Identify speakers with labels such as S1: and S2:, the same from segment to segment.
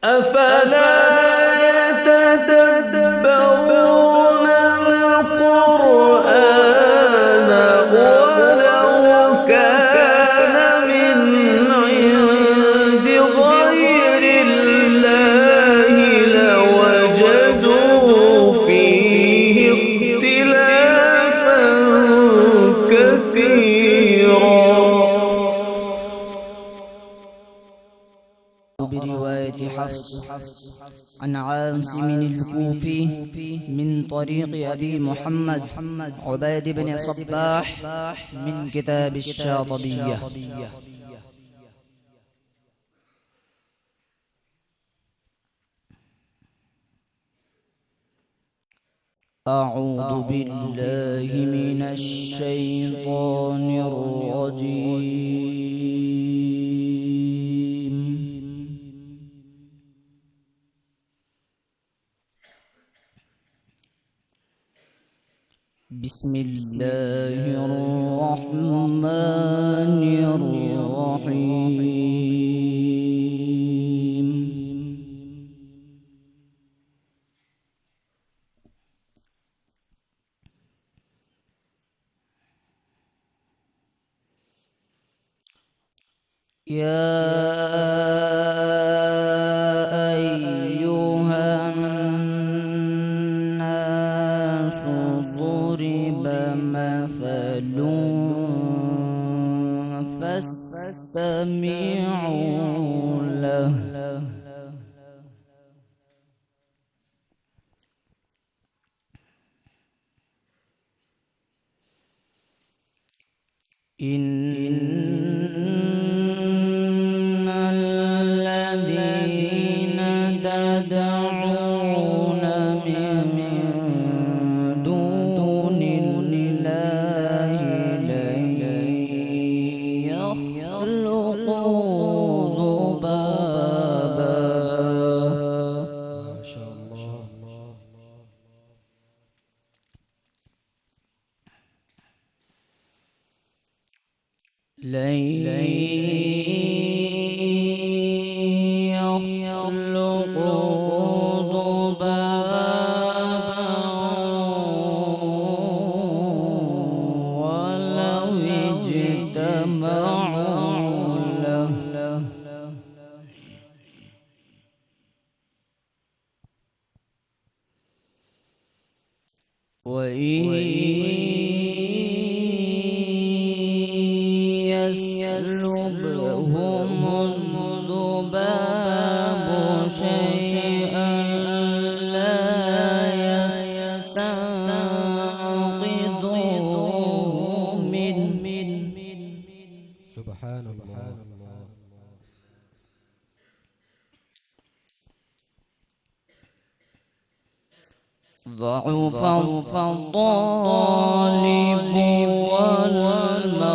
S1: أفلا يتدبرون القرآن ولو كان من عند غير الله لوجدوا فيه اختلافا كثيرا.
S2: برواية حفص عن عاصم الكوفي من طريق أبي محمد عبيد بن صباح من كتاب الشاطبية. أعوذ بالله من الشيطان الرجيم. بسم الله الرحمن الرحيم. يا أيها الناس ضرب مثل فاستمعوا له. إن الذين تدعون من دون الله لن يخلقوا ذبابا.
S3: ما شاء الله.
S2: لن يخلقوا ذبابا ولو اجتمعوا له. يسلبهم الذباب شيئا لا يستنقذوه منه.
S3: سبحان الله.
S2: ضعف الطالب والمطلوب.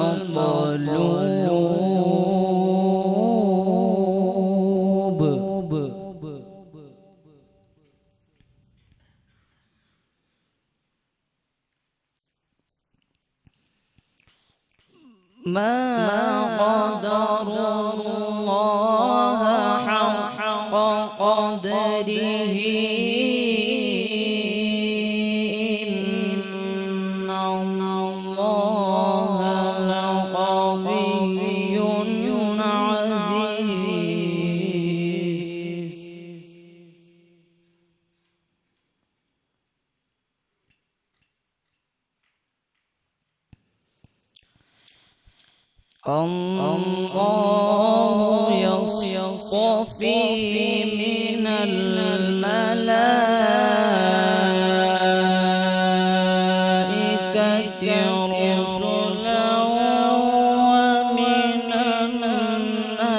S2: ما قدر الله حق قدره. إن الله لقوي عزيز. الله يصطفي من الملائكة رسلا ومن الناس.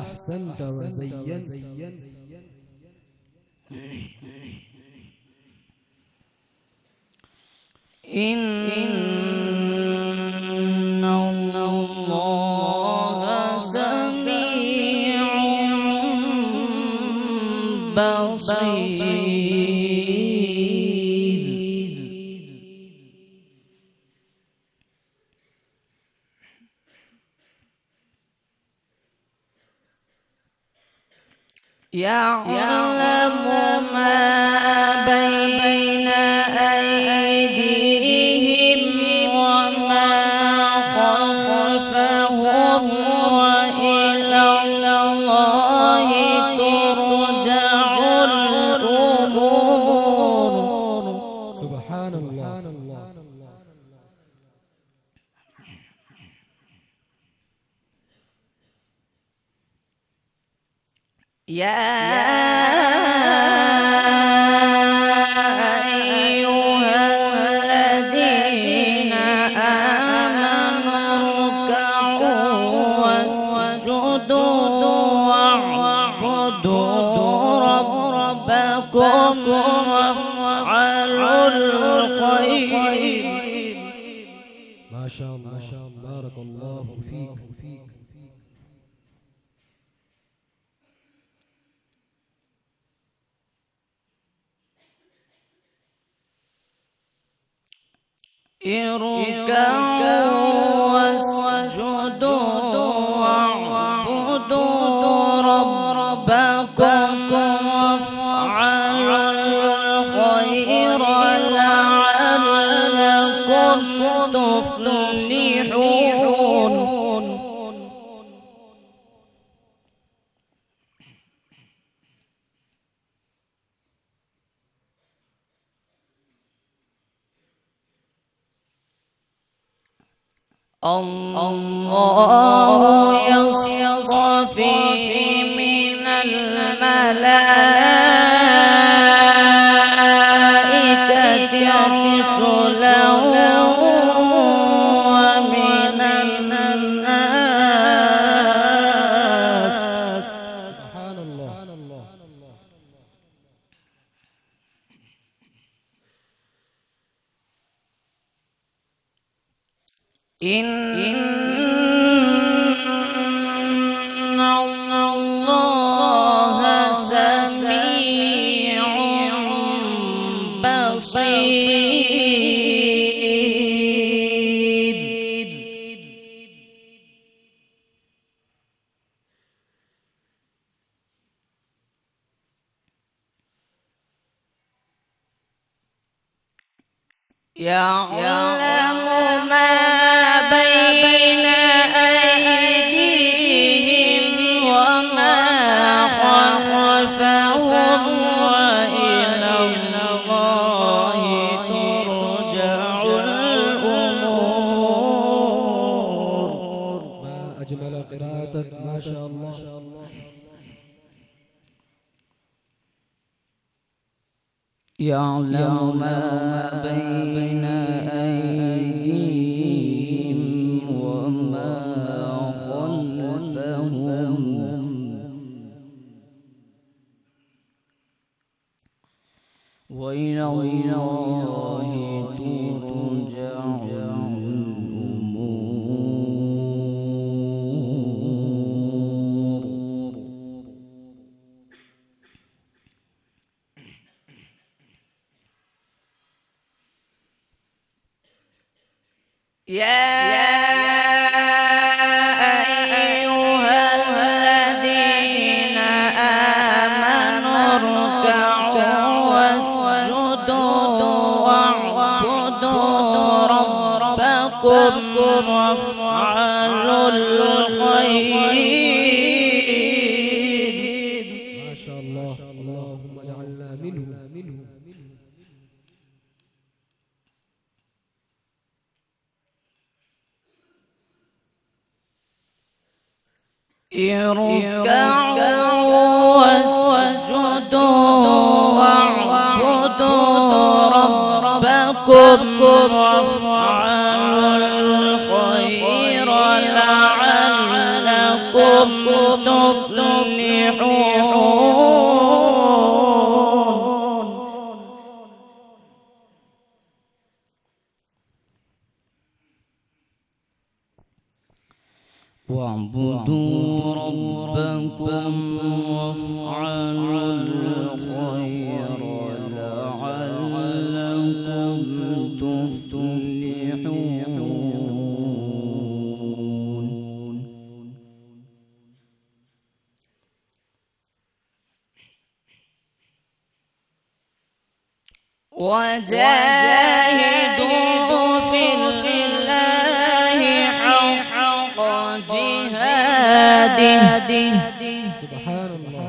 S3: أحسنت وزينت.
S2: إن الله سميع بصير. يعلم ما بين أيديهم وما خلفهم وإلى الله ترجع الأمور.
S3: سبحان الله.
S2: يا أيها الذين آمنوا اركعوا واسجدوا واعبدوا ربكم وافعلوا الخير.
S3: ما شاء الله. بارك الله فيك.
S2: اركعوا واسجدوا واعبدوا ربكم وافعلوا الخير لعلكم تفلحون. الله يصطفي من الملائكة رسلا ومن الناس.
S3: سبحان الله.
S2: إن الله سميع بصير. يعلم ما بين أيديهم وما خلفهم وإلى الله ترجع الأمور.
S3: ما أجمل قراءتك. ما شاء الله.
S2: يعلم ما بين أيديهم وما خلفهم وإلى الله ترجع الأمور. يا أيها الذين آمنوا اركعوا واسجدوا واعبدوا ربكم وافعلوا الخير.
S3: ما شاء الله. اللهم اجعلنا منه.
S2: اركعوا واسجدوا واعبدوا ربكم وافعلوا الخير لعلكم تفلحون. واعبدوا ربكم وافعلوا الخير لعلكم تفلحون. وجاهدوا في الله حق جهاده
S3: سبحان الله.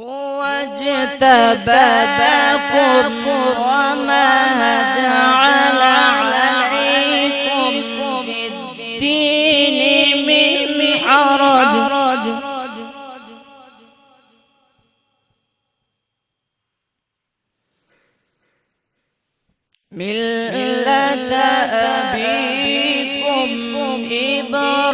S2: هو اجتباكم وما جعل عليكم في الدين من حرج ملة أبيكم إبراهيم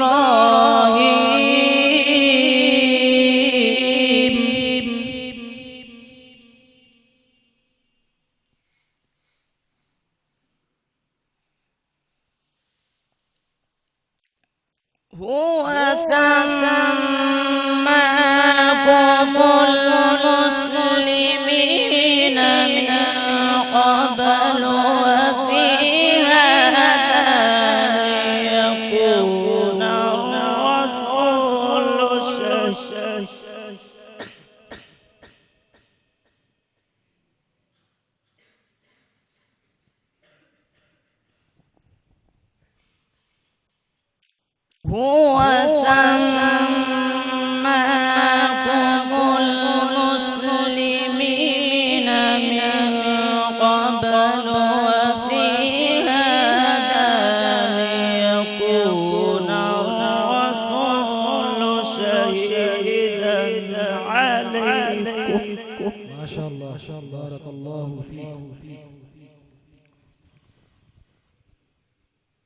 S2: هو سماكم المسلمين من قبل وفي هذا ليكون الرسول هو سماكم المسلمين من قبل وفي هذا ليكون الرسول شهيدا عليكم.
S3: ما شاء الله، بارك الله فيك.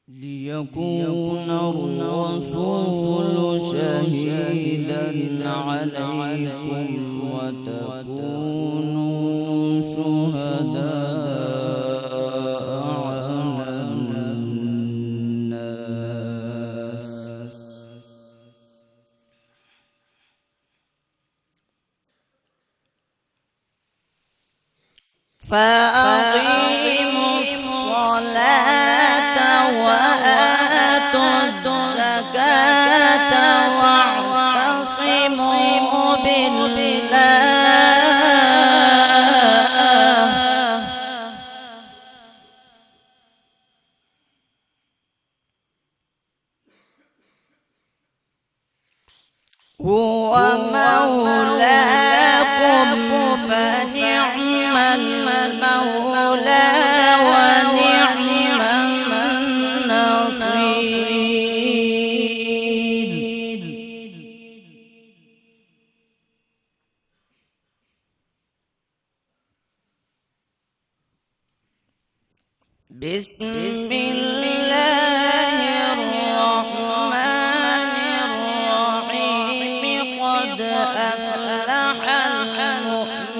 S2: ليكون الرسول شهيدا عليكم وتكونوا شهداء على الناس فأقيموا الصلاة وآتوا الزكاة واعتصموا بالله هو مولاكم فنعم المولى ونعم النصير. بسم الله الرحمن الرحيم قد أفلح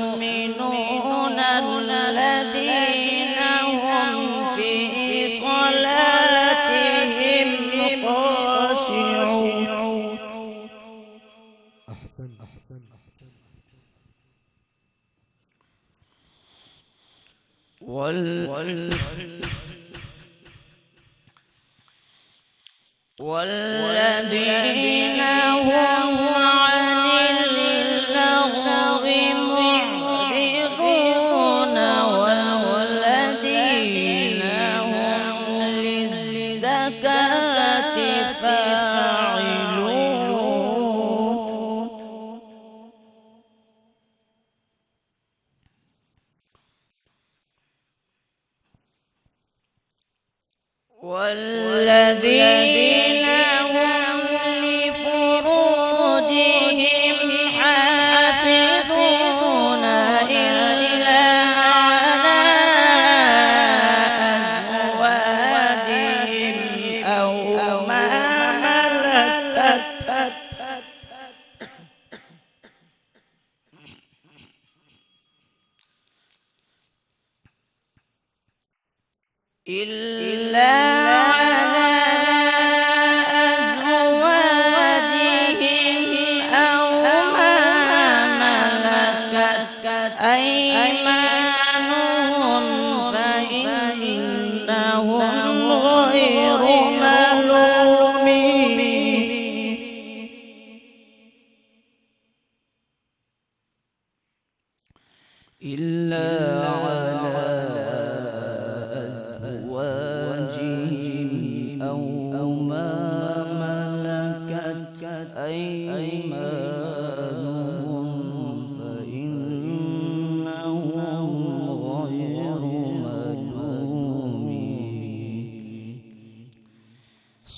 S2: المؤمنون الذين هم في صلاتهم خاشعون.
S3: أحسن.
S2: والذين هم عن اللغو معرضون والذين هم للزكاة فاعلون. والذين هم لفروجهم حافظون إلا على أزواجهم أو ما ملكت إلا على أزواجهم أو ما ملكت أيمانهم فإنهم غير ملومين.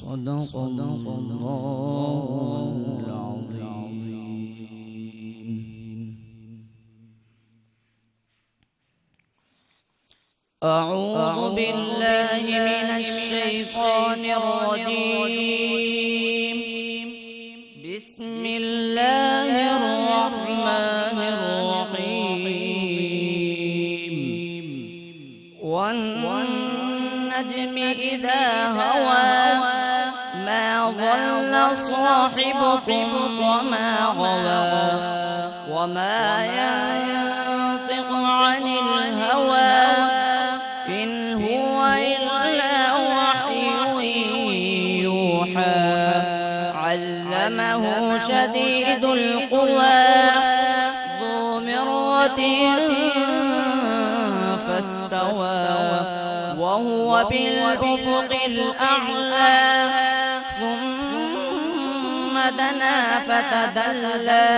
S2: صدق الله العظيم. أعوذ بالله من الشيطان الرجيم. بسم الله الرحمن الرحيم. والنجم إذا هوى ما ضل صاحبكم وما غوى وما ينطق عن الهوى إن هو إلا وحي يوحى. علمه شديد القوى ذو مرة فاستوى وهو بالأفق الأعلى. ثم دنا فتدلى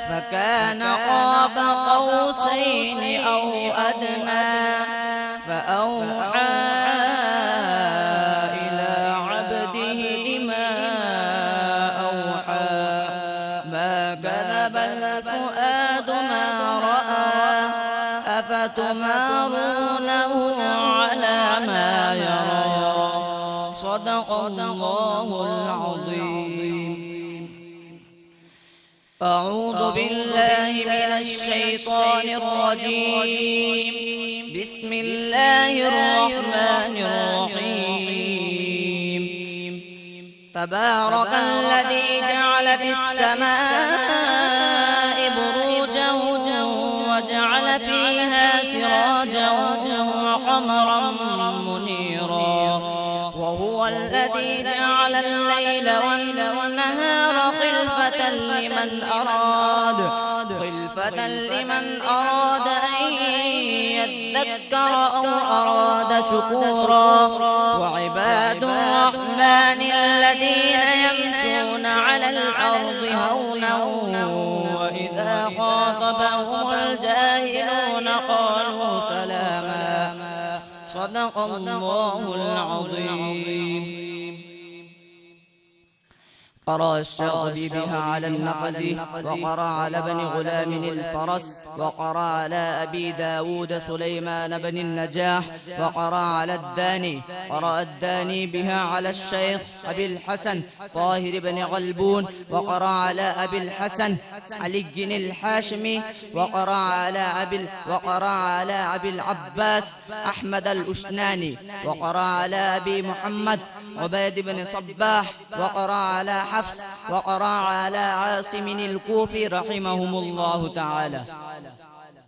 S2: فكان قاب قوسين أو أدنى. فأوحى إلى عبده ما أوحى. ما كذب الفؤاد ما رأى. أفتمارونه على ما يرى. صدق الله العظيم. أعوذ بالله من الشيطان الرجيم. بسم الله الرحمن الرحيم. تبارك الذي جعل في السماء بروجا وجعل فيها سراجا وقمرا منيرا. وهو الذي جعل الليل والنهار خلفة لمن أراد أن يذكر أو أراد شكورا. وعباد الرحمن الذين يمشون على الأرض هونا وإذا خاطبهم الجاهلون قالوا سلاما. صدق الله العظيم. قرأ الشاطبي بها على النقد وقرأ على بن غلام الفرس وقرأ على أبي داود سليمان بن النجاح وقرأ على الداني. قرأ الداني بها على الشيخ أبي الحسن طاهر بن غلبون وقرأ على أبي الحسن علي الحاشمي وقرأ على أبي العباس أحمد الأشناني وقرأ على أبي محمد عبيد بن صباح وقرأ على حفص وقرأ على عاصم الكوفي رحمهم الله تعالى.